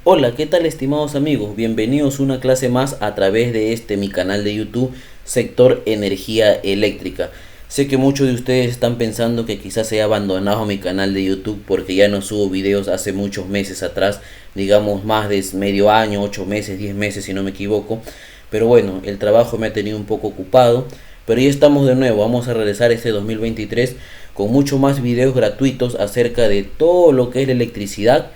Hola, ¿qué tal estimados amigos? Bienvenidos a una clase más a través de mi canal de YouTube, Sector Energía Eléctrica. Sé que muchos de ustedes están pensando que quizás he abandonado mi canal de YouTube porque ya no subo videos hace muchos meses atrás, digamos más de medio año, 8 meses, 10 meses si no me equivoco. Pero bueno, el trabajo me ha tenido un poco ocupado, pero ya estamos de nuevo, vamos a regresar este 2023 con mucho más videos gratuitos acerca de todo lo que es la electricidad.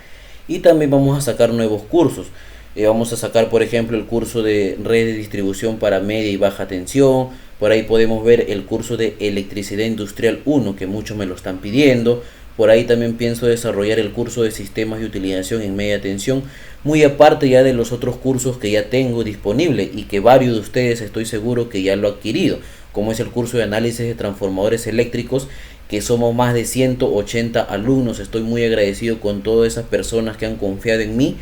Y también vamos a sacar nuevos cursos. Vamos a sacar, por ejemplo, el curso de red de distribución para media y baja tensión. Por ahí podemos ver el curso de electricidad industrial 1, que muchos me lo están pidiendo. Por ahí también pienso desarrollar el curso de sistemas de utilización en media tensión, muy aparte ya de los otros cursos que ya tengo disponible y que varios de ustedes estoy seguro que ya lo han adquirido, como es el curso de análisis de transformadores eléctricos, que somos más de 180 alumnos. Estoy muy agradecido con todas esas personas que han confiado en mí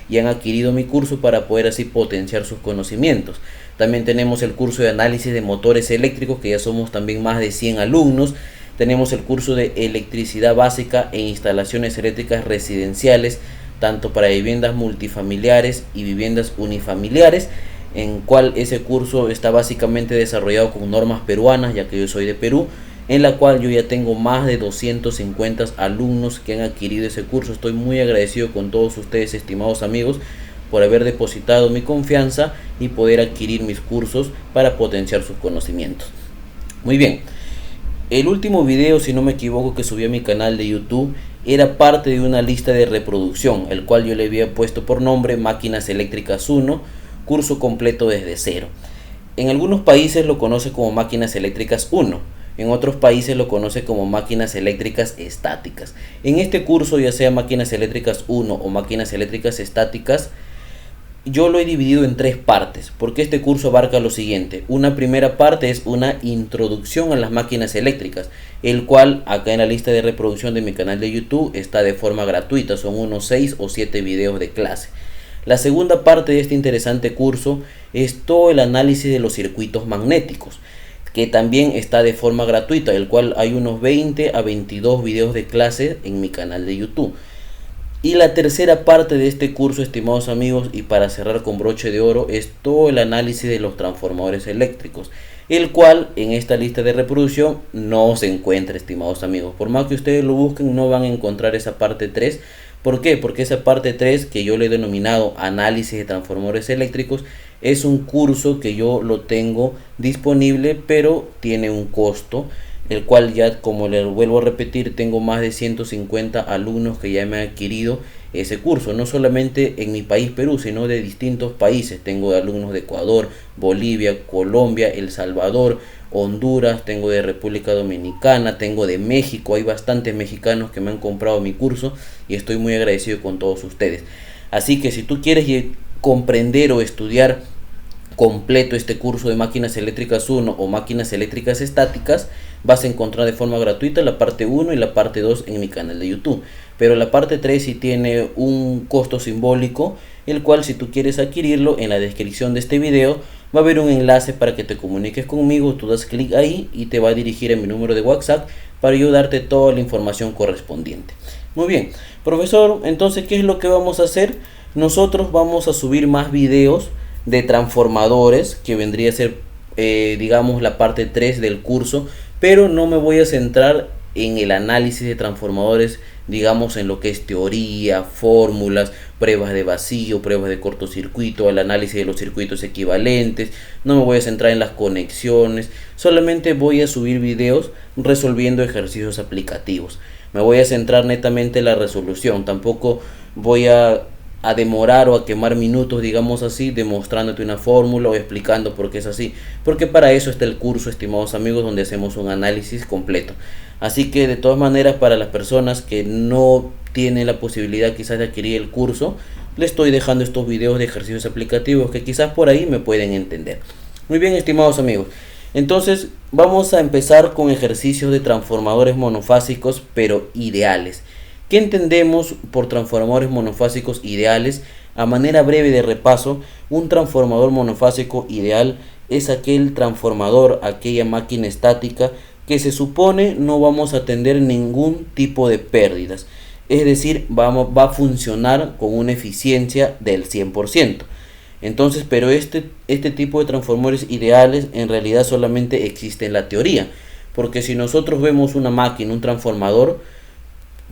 y han adquirido mi curso para poder así potenciar sus conocimientos. También tenemos el curso de análisis de motores eléctricos, que ya somos también más de 100 alumnos. Tenemos el curso de electricidad básica e instalaciones eléctricas residenciales, tanto para viviendas multifamiliares y viviendas unifamiliares, en cual ese curso está básicamente desarrollado con normas peruanas, ya que yo soy de Perú, en la cual yo ya tengo más de 250 alumnos que han adquirido ese curso. Estoy muy agradecido con todos ustedes, estimados amigos, por haber depositado mi confianza y poder adquirir mis cursos para potenciar sus conocimientos. Muy bien, el último video, si no me equivoco, que subí a mi canal de YouTube era parte de una lista de reproducción, el cual yo le había puesto por nombre Máquinas Eléctricas 1, curso completo desde cero. En algunos países lo conoce como Máquinas Eléctricas 1. En otros países lo conoce como máquinas eléctricas estáticas. En este curso, ya sea máquinas eléctricas 1 o máquinas eléctricas estáticas, yo lo he dividido en tres partes, porque este curso abarca lo siguiente. Una primera parte es una introducción a las máquinas eléctricas, el cual acá en la lista de reproducción de mi canal de YouTube está de forma gratuita, son unos 6 o 7 videos de clase. La segunda parte de este interesante curso es todo el análisis de los circuitos magnéticos, que también está de forma gratuita, el cual hay unos 20 a 22 videos de clase en mi canal de YouTube. Y la tercera parte de este curso, estimados amigos, y para cerrar con broche de oro, es todo el análisis de los transformadores eléctricos, el cual en esta lista de reproducción no se encuentra, estimados amigos. Por más que ustedes lo busquen, no van a encontrar esa parte 3. ¿Por qué? Porque esa parte 3, que yo le he denominado análisis de transformadores eléctricos, es un curso que yo lo tengo disponible, pero tiene un costo, el cual ya, como les vuelvo a repetir, tengo más de 150 alumnos que ya me han adquirido ese curso, no solamente en mi país Perú, sino de distintos países. Tengo alumnos de Ecuador, Bolivia, Colombia, El Salvador, Honduras, tengo de República Dominicana, tengo de México. Hay bastantes mexicanos que me han comprado mi curso y estoy muy agradecido con todos ustedes. Así que si tú quieres comprender o estudiar completo este curso de máquinas eléctricas 1 o máquinas eléctricas estáticas, vas a encontrar de forma gratuita la parte 1 y la parte 2 en mi canal de YouTube. Pero la parte 3 sí tiene un costo simbólico, el cual, si tú quieres adquirirlo, en la descripción de este video va a haber un enlace para que te comuniques conmigo. Tú das clic ahí y te va a dirigir a mi número de WhatsApp para yo darte toda la información correspondiente. Muy bien, profesor, entonces, ¿qué es lo que vamos a hacer? Nosotros vamos a subir más videos de transformadores, que vendría a ser digamos la parte 3 del curso, pero no me voy a centrar en el análisis de transformadores, digamos en lo que es teoría, fórmulas, pruebas de vacío, pruebas de cortocircuito, el análisis de los circuitos equivalentes. No me voy a centrar en las conexiones, solamente voy a subir videos resolviendo ejercicios aplicativos. Me voy a centrar netamente en la resolución, tampoco voy a demorar o a quemar minutos, digamos así, demostrándote una fórmula o explicando por qué es así, porque para eso está el curso, estimados amigos, donde hacemos un análisis completo. Así que de todas maneras, para las personas que no tienen la posibilidad quizás de adquirir el curso, les estoy dejando estos videos de ejercicios aplicativos que quizás por ahí me pueden entender. Muy bien, estimados amigos, entonces vamos a empezar con ejercicios de transformadores monofásicos pero ideales. ¿Qué entendemos por transformadores monofásicos ideales? A manera breve de repaso, un transformador monofásico ideal es aquel transformador, aquella máquina estática que se supone no vamos a tener ningún tipo de pérdidas. es decir, va a funcionar con una eficiencia del 100%. Entonces, pero este tipo de transformadores ideales en realidad solamente existe en la teoría, porque si nosotros vemos una máquina, un transformador,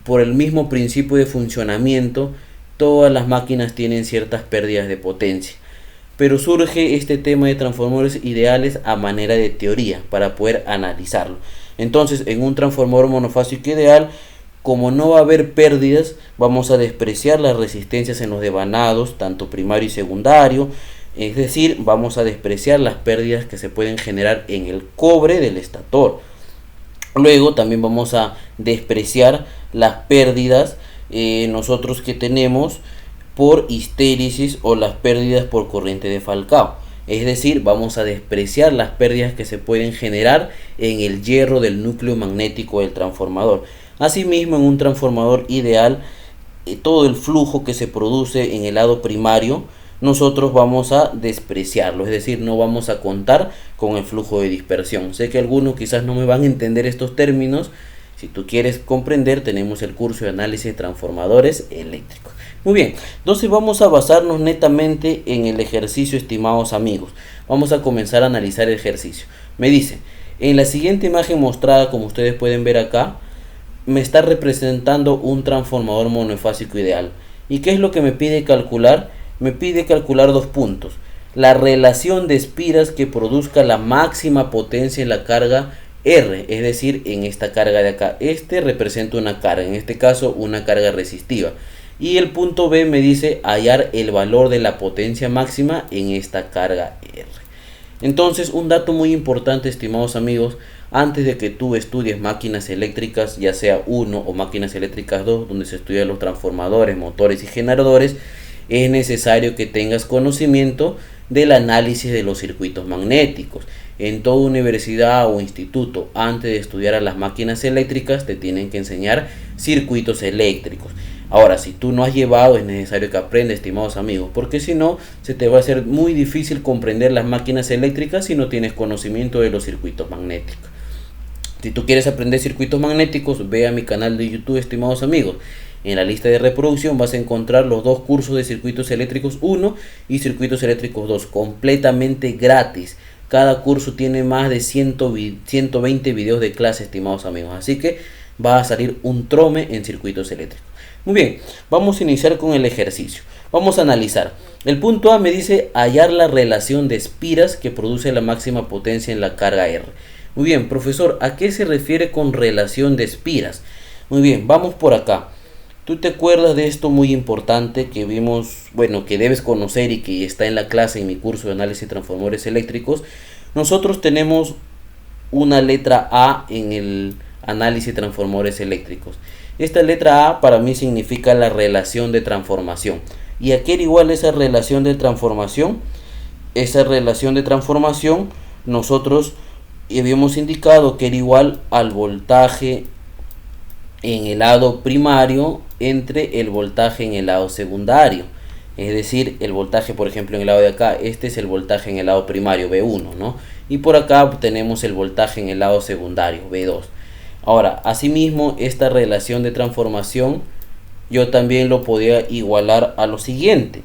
por el mismo principio de funcionamiento, todas las máquinas tienen ciertas pérdidas de potencia. Pero surge este tema de transformadores ideales a manera de teoría para poder analizarlo. Entonces, en un transformador monofásico ideal, como no va a haber pérdidas, vamos a despreciar las resistencias en los devanados, tanto primario y secundario. Es decir, vamos a despreciar las pérdidas que se pueden generar en el cobre del estator. Luego también vamos a despreciar las pérdidas nosotros que tenemos por histéresis o las pérdidas por corriente de Falcao. Es decir, vamos a despreciar las pérdidas que se pueden generar en el hierro del núcleo magnético del transformador. Asimismo, en un transformador ideal, todo el flujo que se produce en el lado primario, nosotros vamos a despreciarlo, es decir, no vamos a contar con el flujo de dispersión. Sé que algunos quizás no me van a entender estos términos. Si tú quieres comprender, tenemos el curso de análisis de transformadores eléctricos. Muy bien, entonces vamos a basarnos netamente en el ejercicio, estimados amigos. Vamos a comenzar a analizar el ejercicio. Me dice, en la siguiente imagen mostrada, como ustedes pueden ver acá, me está representando un transformador monofásico ideal. ¿Y qué es lo que me pide calcular? Me pide calcular dos puntos. La relación de espiras que produzca la máxima potencia en la carga R, es decir, en esta carga de acá. Este representa una carga, en este caso una carga resistiva. Y el punto B me dice hallar el valor de la potencia máxima en esta carga R. Entonces, un dato muy importante, estimados amigos, antes de que tú estudies máquinas eléctricas, ya sea 1 o máquinas eléctricas 2, donde se estudian los transformadores, motores y generadores, es necesario que tengas conocimiento del análisis de los circuitos magnéticos. En toda universidad o instituto, antes de estudiar a las máquinas eléctricas, te tienen que enseñar circuitos eléctricos. Ahora, si tú no has llevado, es necesario que aprendas, estimados amigos, porque si no, se te va a hacer muy difícil comprender las máquinas eléctricas si no tienes conocimiento de los circuitos magnéticos. Si tú quieres aprender circuitos magnéticos, ve a mi canal de YouTube, estimados amigos. En la lista de reproducción vas a encontrar los dos cursos de circuitos eléctricos 1 y circuitos eléctricos 2, completamente gratis. Cada curso tiene más de 120 videos de clase, estimados amigos. Así que va a salir un trome en circuitos eléctricos. Muy bien, vamos a iniciar con el ejercicio. Vamos a analizar. El punto A me dice hallar la relación de espiras que produce la máxima potencia en la carga R. Muy bien, profesor, ¿a qué se refiere con relación de espiras? Muy bien, vamos por acá. ¿Tú te acuerdas de esto muy importante que vimos, bueno, que debes conocer y que está en la clase en mi curso de análisis de transformadores eléctricos? Nosotros tenemos una letra A en el análisis de transformadores eléctricos. Esta letra A para mí significa la relación de transformación. ¿Y a qué era igual esa relación de transformación? Esa relación de transformación nosotros habíamos indicado que era igual al voltaje en el lado primario entre el voltaje en el lado secundario. Es decir, el voltaje, por ejemplo, en el lado de acá, este es el voltaje en el lado primario, V1, ¿no? Y por acá tenemos el voltaje en el lado secundario, V2. Ahora, asimismo, esta relación de transformación yo también lo podía igualar a lo siguiente.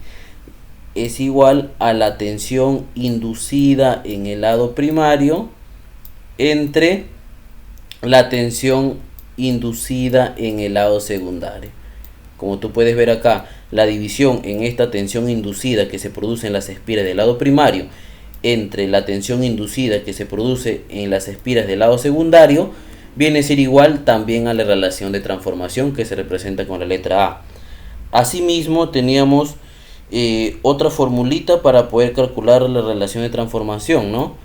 Es igual a la tensión inducida en el lado primario entre la tensión inducida en el lado secundario. Como tú puedes ver acá, la división en esta tensión inducida que se produce en las espiras del lado primario entre la tensión inducida que se produce en las espiras del lado secundario viene a ser igual también a la relación de transformación que se representa con la letra A. Asimismo, teníamos otra formulita para poder calcular la relación de transformación, ¿no?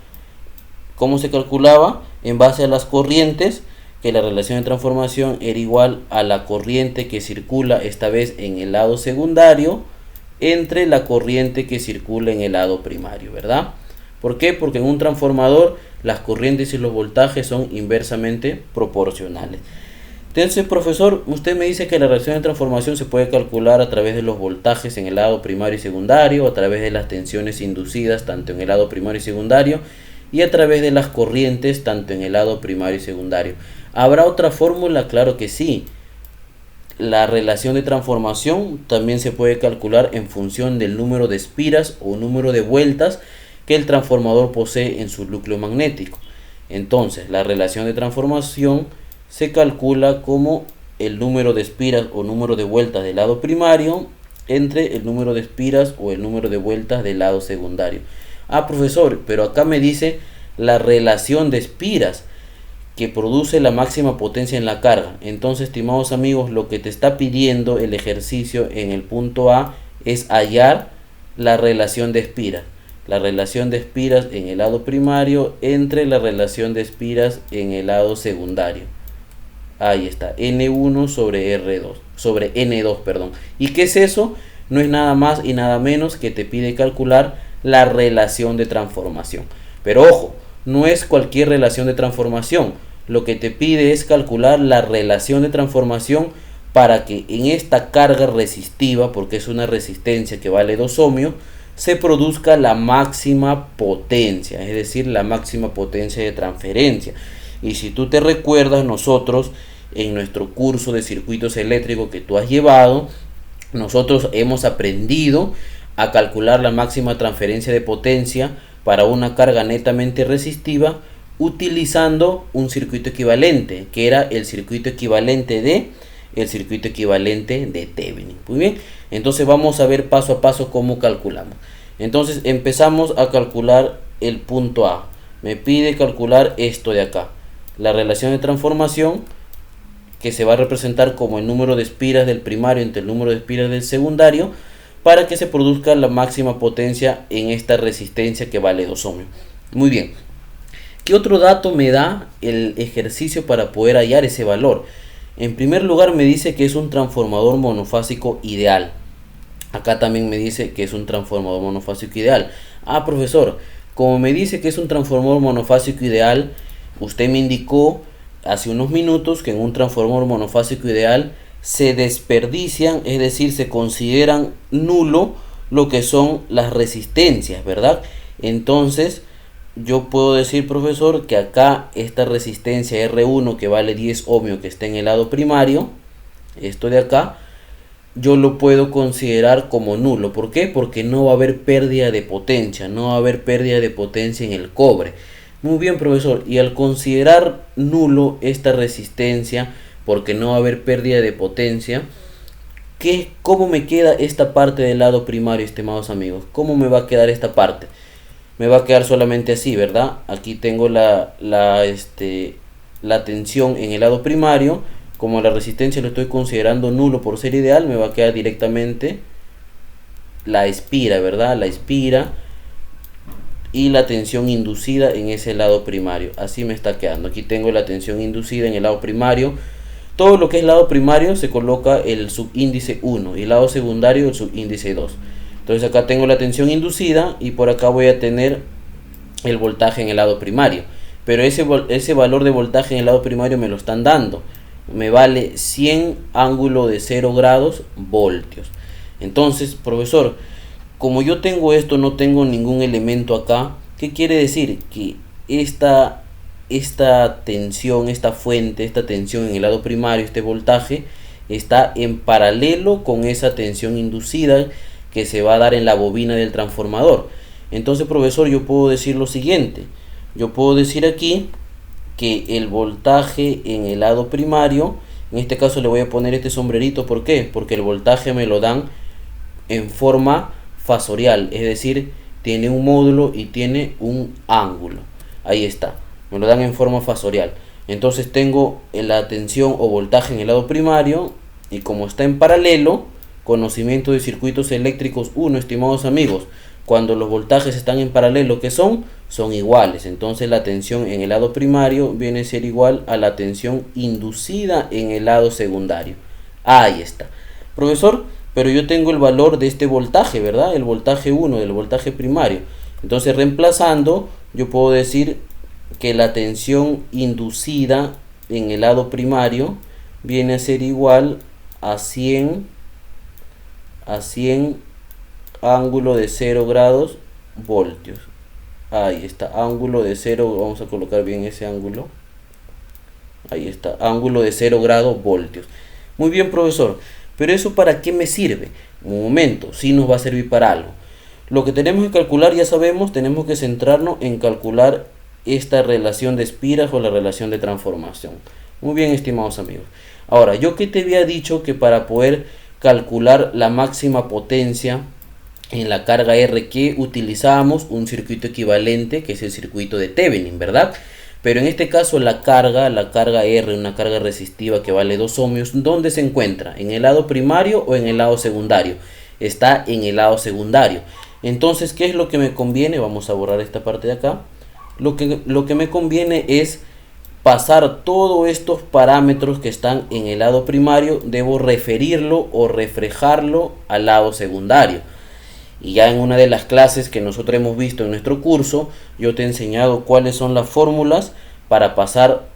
¿Cómo se calculaba? En base a las corrientes, que la relación de transformación era igual a la corriente que circula esta vez en el lado secundario entre la corriente que circula en el lado primario, ¿verdad? ¿Por qué? Porque en un transformador las corrientes y los voltajes son inversamente proporcionales. Entonces, profesor, usted me dice que la relación de transformación se puede calcular a través de los voltajes en el lado primario y secundario, a través de las tensiones inducidas tanto en el lado primario y secundario, y a través de las corrientes tanto en el lado primario y secundario. ¿Habrá otra fórmula? Claro que sí. la relación de transformación también se puede calcular en función del número de espiras o número de vueltas que el transformador posee en su núcleo magnético. Entonces, la relación de transformación se calcula como el número de espiras o número de vueltas del lado primario entre el número de espiras o el número de vueltas del lado secundario. Ah, profesor, pero acá me dice la relación de espiras que produce la máxima potencia en la carga. Entonces, estimados amigos, lo que te está pidiendo el ejercicio en el punto A es hallar la relación de espiras. La relación de espiras en el lado primario entre la relación de espiras en el lado secundario. Ahí está, N1 sobre R2, sobre N2, perdón. ¿Y qué es eso? No es nada más y nada menos que te pide calcular la relación de transformación. Pero ojo, no es cualquier relación de transformación. Lo que te pide es calcular la relación de transformación para que en esta carga resistiva, porque es una resistencia que vale 2 ohmios, se produzca la máxima potencia, es decir, la máxima potencia de transferencia. Y si tú te recuerdas, nosotros en nuestro curso de circuitos eléctricos que tú has llevado, nosotros hemos aprendido a calcular la máxima transferencia de potencia para una carga netamente resistiva utilizando un circuito equivalente, que era el circuito equivalente de Thevenin. Muy bien, entonces vamos a ver paso a paso cómo calculamos. Entonces empezamos a calcular el punto A. Me pide calcular esto de acá, la relación de transformación, que se va a representar como el número de espiras del primario entre el número de espiras del secundario, para que se produzca la máxima potencia en esta resistencia que vale 2 ohmios. Muy bien, ¿qué otro dato me da el ejercicio para poder hallar ese valor? En primer lugar me dice que es un transformador monofásico ideal. Acá también me dice que es un transformador monofásico ideal. Ah, profesor, como me dice que es un transformador monofásico ideal, usted me indicó hace unos minutos que en un transformador monofásico ideal se desperdician, es decir, se consideran nulo lo que son las resistencias, ¿verdad? Entonces, yo puedo decir, profesor, que acá esta resistencia R1 que vale 10 ohmios que está en el lado primario, esto de acá, yo lo puedo considerar como nulo. ¿Por qué? Porque no va a haber pérdida de potencia, no va a haber pérdida de potencia en el cobre. Muy bien, profesor, y al considerar nulo esta resistencia, porque no va a haber pérdida de potencia, ¿cómo me queda esta parte del lado primario, estimados amigos? ¿Cómo me va a quedar esta parte? Me va a quedar solamente así, ¿verdad? Aquí tengo la tensión en el lado primario. Como la resistencia lo estoy considerando nulo por ser ideal, me va a quedar directamente la espira, ¿verdad? La espira y la tensión inducida en ese lado primario. Así me está quedando. Aquí tengo la tensión inducida en el lado primario. Todo lo que es lado primario se coloca el subíndice 1 y el lado secundario el subíndice 2. Entonces acá tengo la tensión inducida y por acá voy a tener el voltaje en el lado primario. Pero ese valor de voltaje en el lado primario me lo están dando. Me vale 100 ángulo de 0 grados voltios. Entonces, profesor, como yo tengo esto, no tengo ningún elemento acá. ¿Qué quiere decir? Que esta tensión, esta fuente, esta tensión en el lado primario, este voltaje, está en paralelo con esa tensión inducida que se va a dar en la bobina del transformador. Entonces, profesor, yo puedo decir lo siguiente. Yo puedo decir aquí que el voltaje en el lado primario, en este caso le voy a poner este sombrerito. ¿Por qué? Porque el voltaje me lo dan en forma fasorial, es decir, tiene un módulo y tiene un ángulo. Ahí está, me lo dan en forma fasorial. Entonces tengo la tensión o voltaje en el lado primario, y como está en paralelo, conocimiento de circuitos eléctricos 1, estimados amigos, cuando los voltajes están en paralelo, ¿qué son? Son iguales. Entonces la tensión en el lado primario viene a ser igual a la tensión inducida en el lado secundario. Ahí está. Profesor, pero yo tengo el valor de este voltaje, ¿verdad? El voltaje 1 del voltaje primario. Entonces, reemplazando, yo puedo decir que la tensión inducida en el lado primario viene a ser igual a 100 ángulo de 0 grados voltios. Ahí está, ángulo de 0, vamos a colocar bien ese ángulo. Ahí está, ángulo de 0 grados voltios. Muy bien, profesor, pero ¿eso para qué me sirve? Un momento, sí nos va a servir para algo. Lo que tenemos que calcular, ya sabemos, tenemos que centrarnos en calcular esta relación de espiras o la relación de transformación. Muy bien, estimados amigos. Ahora, yo que te había dicho que para poder calcular la máxima potencia en la carga R, que utilizábamos un circuito equivalente, que es el circuito de Thevenin, ¿verdad? Pero en este caso la carga R, una carga resistiva que vale 2 ohmios, ¿dónde se encuentra? ¿En el lado primario o en el lado secundario? Está en el lado secundario. Entonces, ¿qué es lo que me conviene? Vamos a borrar esta parte de acá. Lo que me conviene es pasar todos estos parámetros que están en el lado primario, debo referirlo o reflejarlo al lado secundario. Y ya en una de las clases que nosotros hemos visto en nuestro curso, yo te he enseñado cuáles son las fórmulas para pasar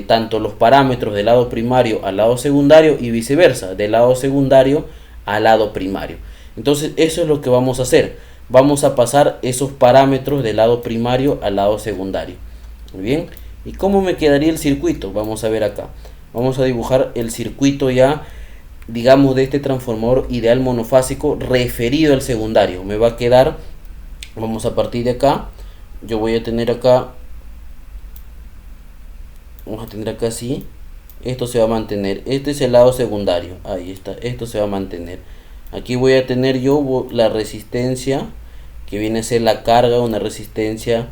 tanto los parámetros del lado primario al lado secundario y viceversa, del lado secundario al lado primario. Entonces eso es lo que vamos a hacer. Vamos a pasar esos parámetros del lado primario al lado secundario. Muy bien. ¿Y cómo me quedaría el circuito? Vamos a ver acá. Vamos a dibujar el circuito ya, digamos, de este transformador ideal monofásico referido al secundario. Me va a quedar, vamos a partir de acá, yo voy a tener acá, vamos a tener acá así, esto se va a mantener, este es el lado secundario, ahí está, esto se va a mantener. Aquí voy a tener yo la resistencia, que viene a ser la carga, una resistencia,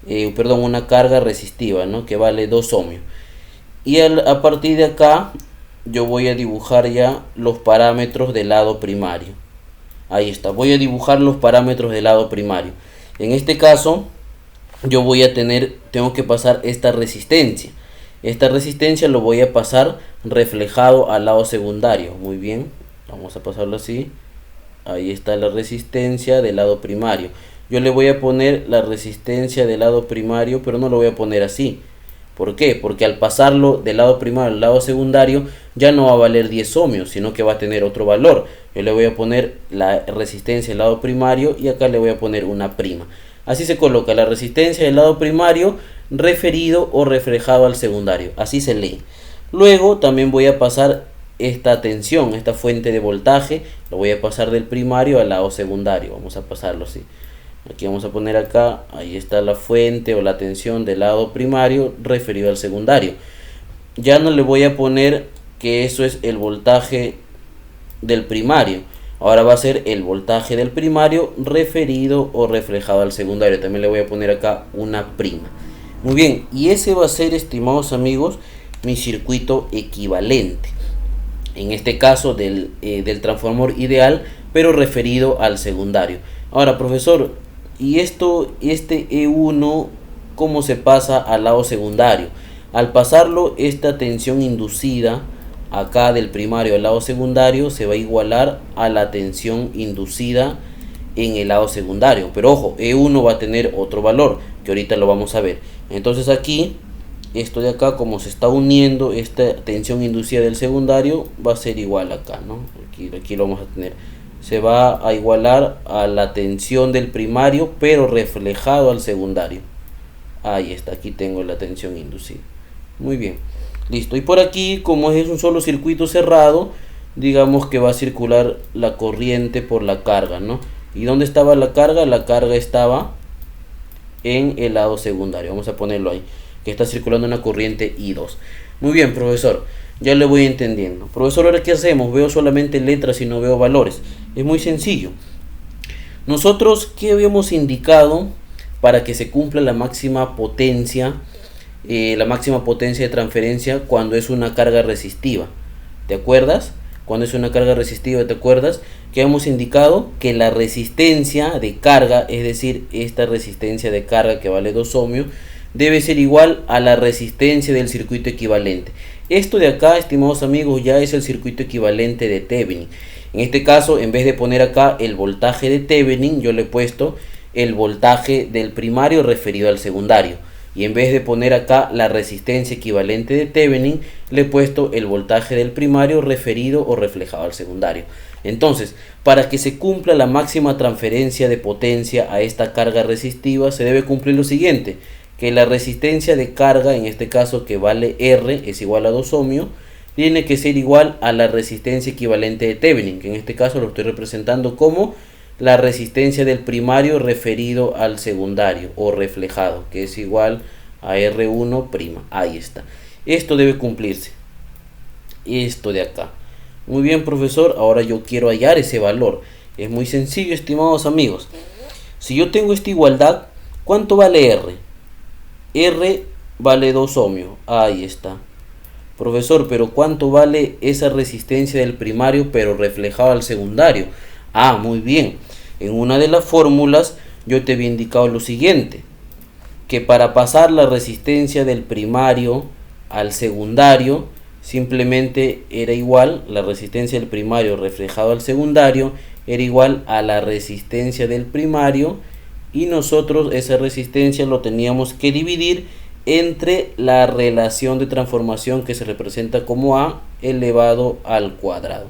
una carga resistiva, ¿no? Que vale 2 ohmios. Y a partir de acá yo voy a dibujar ya los parámetros del lado primario. Ahí está, voy a dibujar los parámetros del lado primario. En este caso yo voy a tengo que pasar esta resistencia. Esta resistencia lo voy a pasar reflejado al lado secundario. Muy bien, vamos a pasarlo así. Ahí está la resistencia del lado primario. Yo le voy a poner la resistencia del lado primario, pero no lo voy a poner así. ¿Por qué? Porque al pasarlo del lado primario al lado secundario ya no va a valer 10 ohmios, sino que va a tener otro valor. Yo le voy a poner la resistencia del lado primario y acá le voy a poner una prima. Así se coloca la resistencia del lado primario referido o reflejado al secundario. Así se lee. Luego también voy a pasar esta tensión, esta fuente de voltaje, lo voy a pasar del primario al lado secundario. Vamos a pasarlo así. Aquí vamos a poner acá, ahí está la fuente o la tensión del lado primario referido al secundario. Ya no le voy a poner que eso es el voltaje del primario. Ahora va a ser el voltaje del primario referido o reflejado al secundario. También le voy a poner acá una prima. Muy bien, y ese va a ser, estimados amigos, mi circuito equivalente. En este caso del transformador ideal, pero referido al secundario. Ahora, profesor, ¿y este E1 cómo se pasa al lado secundario? Al pasarlo, esta tensión inducida acá del primario al lado secundario se va a igualar a la tensión inducida en el lado secundario. Pero ojo, E1 va a tener otro valor que ahorita lo vamos a ver. Entonces aquí, esto de acá, como se está uniendo esta tensión inducida del secundario, va a ser igual acá, ¿no? Aquí lo vamos a tener. Se va a igualar a la tensión del primario, pero reflejado al secundario. Ahí está, aquí tengo la tensión inducida. Muy bien, listo. Y por aquí, como es un solo circuito cerrado, digamos que va a circular la corriente por la carga, ¿no? ¿Y dónde estaba la carga? La carga estaba en el lado secundario. Vamos a ponerlo ahí, que está circulando una corriente I2. Muy bien, profesor. Ya le voy entendiendo. Profesor, ¿ahora qué hacemos? Veo solamente letras y no veo valores. Es muy sencillo. Nosotros, ¿qué habíamos indicado para que se cumpla la máxima potencia? La máxima potencia de transferencia cuando es una carga resistiva. ¿Te acuerdas? Cuando es una carga resistiva, ¿te acuerdas? Que hemos indicado que la resistencia de carga, es decir, esta resistencia de carga que vale 2 ohmios, debe ser igual a la resistencia del circuito equivalente. Esto de acá, estimados amigos, ya es el circuito equivalente de Thevenin. En este caso, en vez de poner acá el voltaje de Thevenin, yo le he puesto el voltaje del primario referido al secundario. Y en vez de poner acá la resistencia equivalente de Thevenin, le he puesto el voltaje del primario referido o reflejado al secundario. Entonces, para que se cumpla la máxima transferencia de potencia a esta carga resistiva, se debe cumplir lo siguiente: que la resistencia de carga, en este caso que vale R, es igual a 2 ohmios, tiene que ser igual a la resistencia equivalente de Thevenin, que en este caso lo estoy representando como la resistencia del primario referido al secundario o reflejado, que es igual a R1'. Ahí está. Esto debe cumplirse. Esto de acá. Muy bien, profesor. Ahora yo quiero hallar ese valor. Es muy sencillo, estimados amigos. Si yo tengo esta igualdad, ¿cuánto vale R? R vale 2 ohmios. Ahí está. Profesor, pero ¿cuánto vale esa resistencia del primario pero reflejado al secundario? Ah, muy bien. En una de las fórmulas yo te había indicado lo siguiente, que para pasar la resistencia del primario al secundario, simplemente era igual, la resistencia del primario reflejado al secundario era igual a la resistencia del primario, y nosotros esa resistencia lo teníamos que dividir entre la relación de transformación que se representa como A elevado al cuadrado.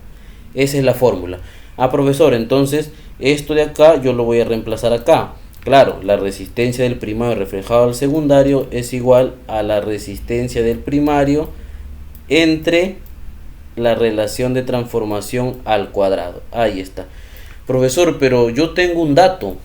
Esa es la fórmula. Ah, profesor, entonces esto de acá yo lo voy a reemplazar acá. Claro, la resistencia del primario reflejado al secundario es igual a la resistencia del primario entre la relación de transformación al cuadrado. Ahí está. Profesor, pero yo tengo un dato.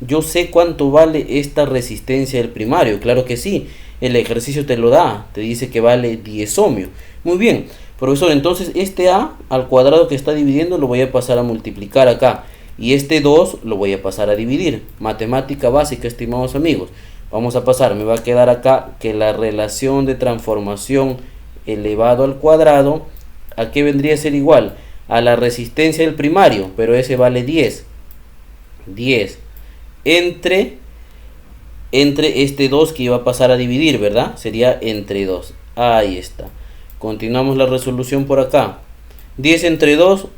Yo sé cuánto vale esta resistencia del primario. Claro que sí. El ejercicio te lo da. Te dice que vale 10 ohmios. Muy bien. Profesor, entonces este A al cuadrado que está dividiendo lo voy a pasar a multiplicar acá. Y este 2 lo voy a pasar a dividir. Matemática básica, estimados amigos. Vamos a pasar. Me va a quedar acá que la relación de transformación elevado al cuadrado, ¿a qué vendría a ser igual? A la resistencia del primario, pero ese vale 10. 10 entre este 2 que iba a pasar a dividir, ¿verdad? Sería entre 2. Ahí está. Continuamos la resolución por acá. 10 entre 2,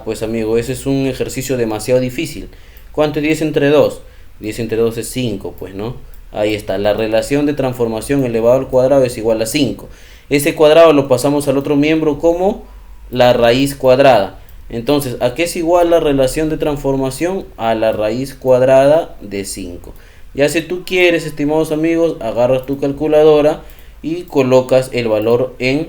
pues amigo, ese es un ejercicio demasiado difícil. ¿Cuánto es 10 entre 2? 10 entre 2 es 5, pues, ¿no? Ahí está. La relación de transformación elevado al cuadrado es igual a 5. Ese cuadrado lo pasamos al otro miembro como la raíz cuadrada. Entonces, ¿a qué es igual la relación de transformación? A la raíz cuadrada de 5. Ya si tú quieres, estimados amigos, agarras tu calculadora y colocas el valor en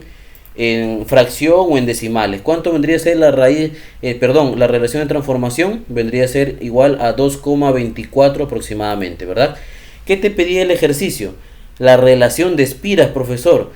fracción o en decimales. ¿Cuánto vendría a ser la raíz, la relación de transformación? Vendría a ser igual a 2,24 aproximadamente, ¿verdad? ¿Qué te pedía el ejercicio? La relación de espiras, profesor.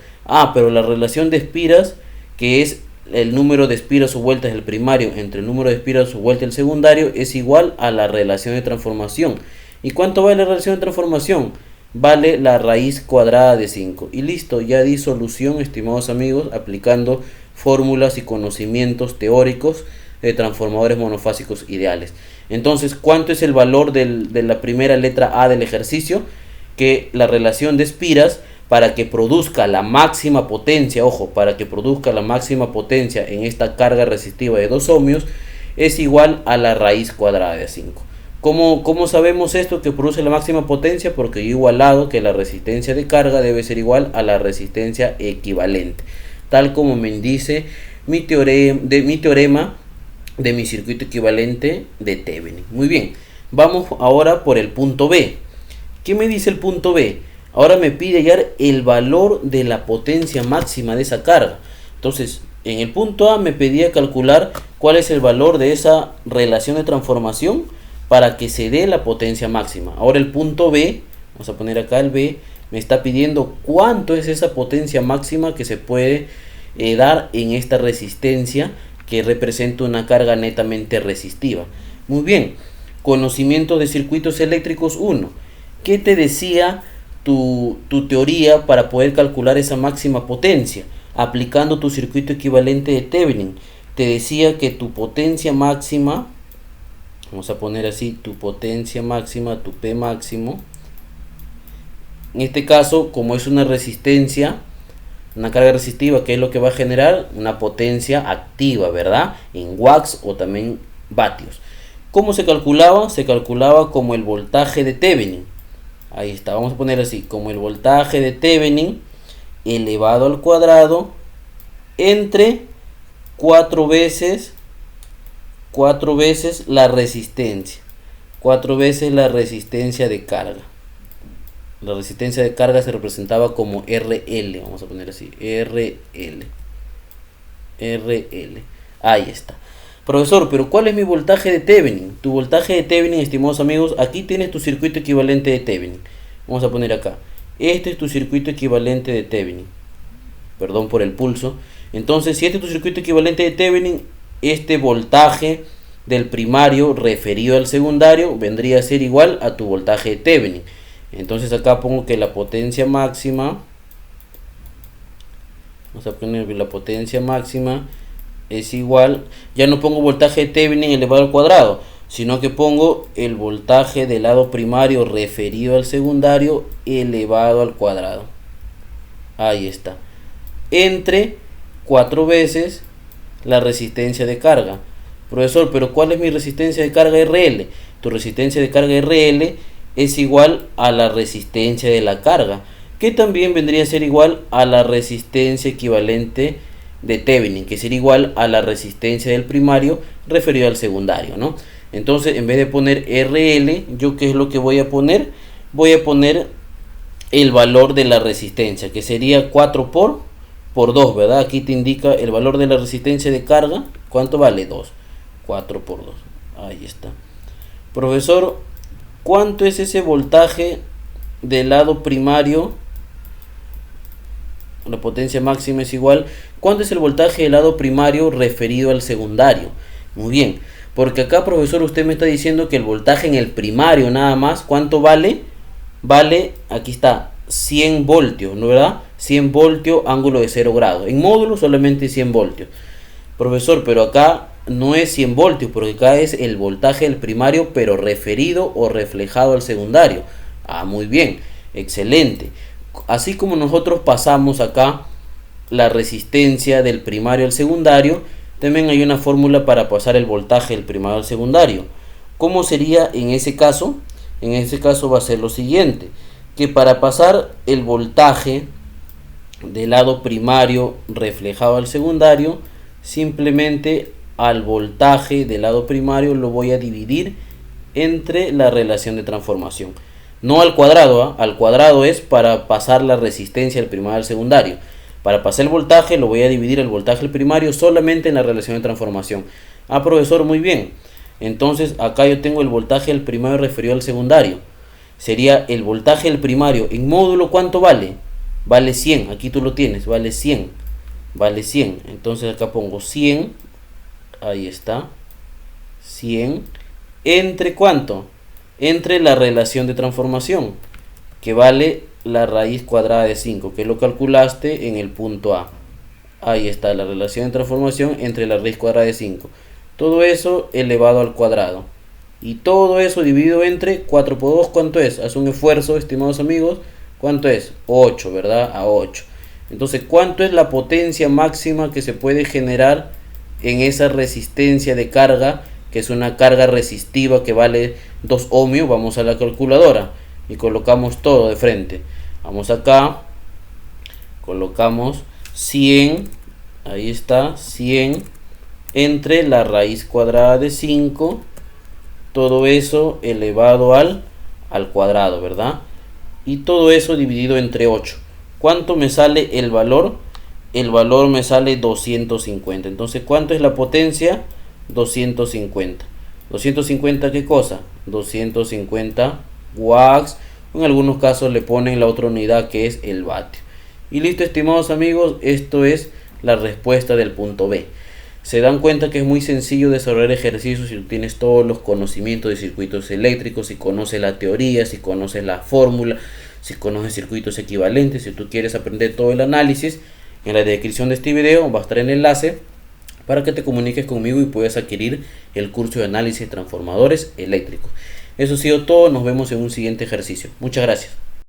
Pero la relación de espiras, que es el número de espiras o vueltas del primario entre el número de espiras o vueltas del secundario, es igual a la relación de transformación. ¿Y cuánto vale la relación de transformación? Vale la raíz cuadrada de 5. Y listo, ya di solución, estimados amigos, aplicando fórmulas y conocimientos teóricos de transformadores monofásicos ideales. Entonces, ¿cuánto es el valor de la primera letra A del ejercicio? Que la relación de espiras, para que produzca la máxima potencia, ojo, para que produzca la máxima potencia en esta carga resistiva de 2 ohmios, es igual a la raíz cuadrada de 5. ¿Cómo sabemos esto que produce la máxima potencia? Porque yo he igualado que la resistencia de carga debe ser igual a la resistencia equivalente, tal como me dice mi teorema de mi circuito equivalente de Thevenin. Muy bien, vamos ahora por el punto B. ¿Qué me dice el punto B? Ahora me pide hallar el valor de la potencia máxima de esa carga. Entonces, en el punto A me pedía calcular cuál es el valor de esa relación de transformación para que se dé la potencia máxima. Ahora el punto B, vamos a poner acá el B, me está pidiendo cuánto es esa potencia máxima que se puede dar en esta resistencia que representa una carga netamente resistiva. Muy bien, conocimiento de circuitos eléctricos 1. ¿Qué te decía tu teoría para poder calcular esa máxima potencia? Aplicando tu circuito equivalente de Thevenin, te decía que tu potencia máxima, vamos a poner así, tu potencia máxima, tu P máximo, en este caso, como es una resistencia, una carga resistiva, ¿qué es lo que va a generar? Una potencia activa, ¿verdad? En watts o también vatios. ¿Cómo se calculaba? Se calculaba como el voltaje de Thevenin. Ahí está, vamos a poner así, como el voltaje de Thevenin elevado al cuadrado entre 4 veces la resistencia. 4 veces la resistencia de carga. La resistencia de carga se representaba como RL, vamos a poner así, RL. RL. Ahí está. Profesor, pero ¿cuál es mi voltaje de Thevenin? Tu voltaje de Thevenin, estimados amigos, aquí tienes tu circuito equivalente de Thevenin. Vamos a poner acá. Este es tu circuito equivalente de Thevenin. Perdón por el pulso. Entonces, si este es tu circuito equivalente de Thevenin, este voltaje del primario referido al secundario vendría a ser igual a tu voltaje de Thevenin. Entonces acá pongo que la potencia máxima, vamos a poner la potencia máxima es igual, ya no pongo voltaje de Thevenin elevado al cuadrado, sino que pongo el voltaje del lado primario referido al secundario elevado al cuadrado. Ahí está. Entre 4 veces la resistencia de carga. Profesor, pero ¿cuál es mi resistencia de carga RL? Tu resistencia de carga RL es igual a la resistencia de la carga, que también vendría a ser igual a la resistencia equivalente de Thevenin, que sería igual a la resistencia del primario referido al secundario, ¿no? Entonces, en vez de poner RL, ¿yo qué es lo que voy a poner? Voy a poner el valor de la resistencia, que sería 4 por 2, ¿verdad? Aquí te indica el valor de la resistencia de carga. ¿Cuánto vale? 2. 4 por 2. Ahí está. Profesor, ¿cuánto es ese voltaje del lado primario? La potencia máxima es igual. ¿Cuánto es el voltaje del lado primario referido al secundario? Muy bien, porque acá, profesor, usted me está diciendo que el voltaje en el primario nada más, ¿cuánto vale? Vale, aquí está, 100 voltios, ¿no, verdad? 100 voltios, ángulo de 0 grados. En módulo solamente 100 voltios. Profesor, pero acá no es 100 voltios, porque acá es el voltaje del primario, pero referido o reflejado al secundario. Ah, muy bien, excelente. Así como nosotros pasamos acá la resistencia del primario al secundario, también hay una fórmula para pasar el voltaje del primario al secundario. ¿Cómo sería en ese caso? En ese caso va a ser lo siguiente, que para pasar el voltaje del lado primario reflejado al secundario, simplemente al voltaje del lado primario lo voy a dividir entre la relación de transformación. No al cuadrado, ¿eh? Al cuadrado es para pasar la resistencia del primario al secundario. Para pasar el voltaje lo voy a dividir el voltaje del primario solamente en la relación de transformación. Ah, profesor, muy bien. Entonces acá yo tengo el voltaje del primario referido al secundario. Sería el voltaje del primario en módulo, ¿cuánto vale? Vale 100, aquí tú lo tienes, vale 100. Vale 100, entonces acá pongo 100. Ahí está. 100. ¿Entre cuánto? Entre la relación de transformación, que vale la raíz cuadrada de 5, que lo calculaste en el punto A. Ahí está la relación de transformación entre la raíz cuadrada de 5. Todo eso elevado al cuadrado. Y todo eso dividido entre 4 por 2, ¿cuánto es? Haz un esfuerzo, estimados amigos. ¿Cuánto es? 8, ¿verdad? A 8. Entonces, ¿cuánto es la potencia máxima que se puede generar en esa resistencia de carga, que es una carga resistiva que vale 2 ohmios? Vamos a la calculadora y colocamos todo de frente. Vamos acá, colocamos 100, ahí está, 100 entre la raíz cuadrada de 5, todo eso elevado al cuadrado, ¿verdad? Y todo eso dividido entre 8. ¿Cuánto me sale el valor? El valor me sale 250. Entonces, ¿cuánto es la potencia? 250. ¿250 qué cosa? 250 watts. En algunos casos le ponen la otra unidad que es el vatio. Y listo, estimados amigos, esto es la respuesta del punto B. Se dan cuenta que es muy sencillo desarrollar ejercicios si tú tienes todos los conocimientos de circuitos eléctricos, si conoces la teoría, si conoces la fórmula, si conoces circuitos equivalentes. Si tú quieres aprender todo el análisis, en la descripción de este video va a estar el enlace para que te comuniques conmigo y puedas adquirir el curso de análisis de transformadores eléctricos. Eso ha sido todo, nos vemos en un siguiente ejercicio. Muchas gracias.